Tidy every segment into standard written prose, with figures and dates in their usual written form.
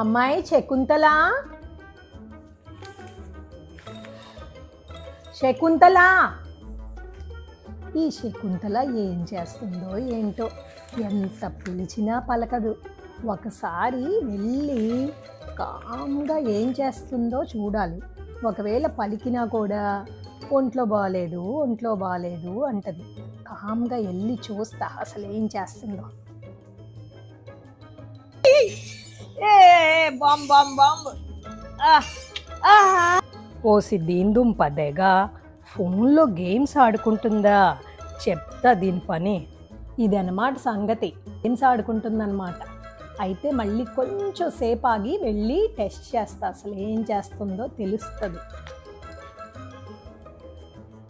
అమ్మాయి శకుంతల, శకుంతల. ఈ శకుంతల ఏం చేస్తుందో ఏంటో, ఎంత పిలిచినా పలకదు. ఒకసారి వెళ్ళి కామ్గా ఏం చేస్తుందో చూడాలి. ఒకవేళ పలికినా కూడా ఒంట్లో బాగాలేదు అంటది. కామ్గా వెళ్ళి చూస్తా అసలు ఏం చేస్తుందో. ఓసి దీందుంపదేగా ఫోన్లో గేమ్స్ ఆడుకుంటుందా? చెప్తా దీని పని. ఇది అన్నమాట సంగతి. గేమ్స్ ఆడుకుంటుందన్నమాట. అయితే మళ్ళీ కొంచెం సేపు ఆగి వెళ్ళి టెస్ట్ చేస్తా, అసలు ఏం చేస్తుందో తెలుస్తుంది.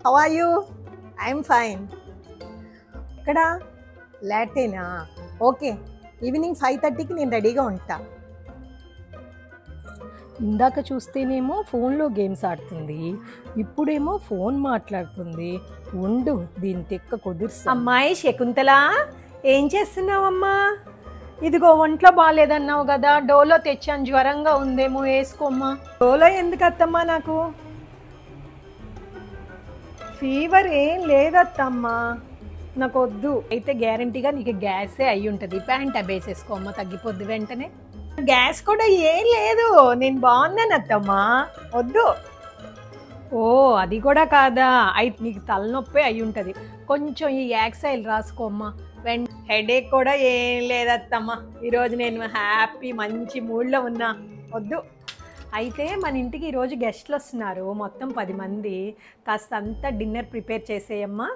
How are you? I'm fine. ఇక్కడ లాటేనా? ఓకే, ఈవినింగ్ 5:30కి నేను రెడీగా ఉంటా. ఇందాక చూస్తేనేమో ఫోన్లో గేమ్స్ ఆడుతుంది, ఇప్పుడేమో ఫోన్ మాట్లాడుతుంది. ఉండు దీని తెక్క కుదుర్సా. అమ్మాయి శకుంతల, ఏం చేస్తున్నావమ్మా? ఇదిగో ఒంట్లో బాగాలేదన్నావు కదా, డోలో తెచ్చాను, జ్వరంగా ఉందేమో వేసుకోమ్మా. డోలో ఎందుకు అత్తమ్మా? నాకు ఫీవర్ ఏం లేదత్తమ్మా, నాకు వద్దు. అయితే గ్యారంటీగా నీకు గ్యాసే అయి ఉంటుంది. ప్యాంట్ వేసేసుకోమ్మా, తగ్గిపోద్ది వెంటనే. గ్యాస్ కూడా ఏం లేదు, నేను బాగున్నాను అత్తమ్మా, వద్దు. ఓ అది కూడా కాదా? అయితే నీకు తలనొప్పి అయి ఉంటుంది. కొంచెం ఈ యాక్సైల్ రాసుకోమ్మా. హెడేక్ కూడా ఏం లేదత్తమ్మా, ఈరోజు నేను హ్యాపీ మంచి మూడ్లో ఉన్నా, వద్దు. అయితే మన ఇంటికి ఈరోజు గెస్ట్లు వస్తున్నారు, మొత్తం 10 మంది. కాస్త అంతా డిన్నర్ ప్రిపేర్ చేసేయమ్మా.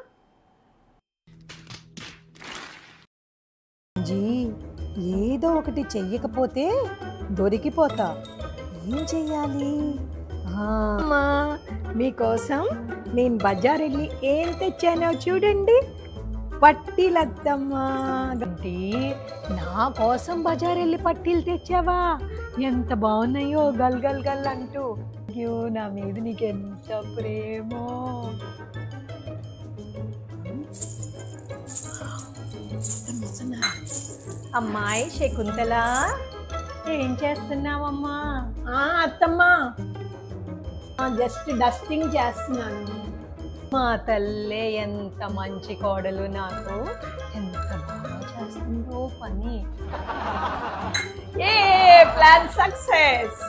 జీ ఏదో ఒకటి చెయ్యకపోతే దొరికిపోతా. ఏం చెయ్యాలి? అమ్మా మీకోసం నేను బజార్ వెళ్ళి ఏం తెచ్చానో చూడండి. పట్టీలత్తమ్మా. నా కోసం బజార్ వెళ్ళి పట్టీలు తెచ్చావా? ఎంత బాగున్నాయో గల్ గల్ గల్ అంటూ. నా మీద నీకెంత ప్రేమో. అమ్మాయి శకుంతల, ఏం చేస్తున్నావమ్మా? అత్తమ్మా జస్ట్ డస్టింగ్ చేస్తున్నాను. మా తల్లే ఎంత మంచి కోడలు, నాకు ఎంత బాగా చేస్తుందో పని. ఏ ప్లాన్ సక్సెస్.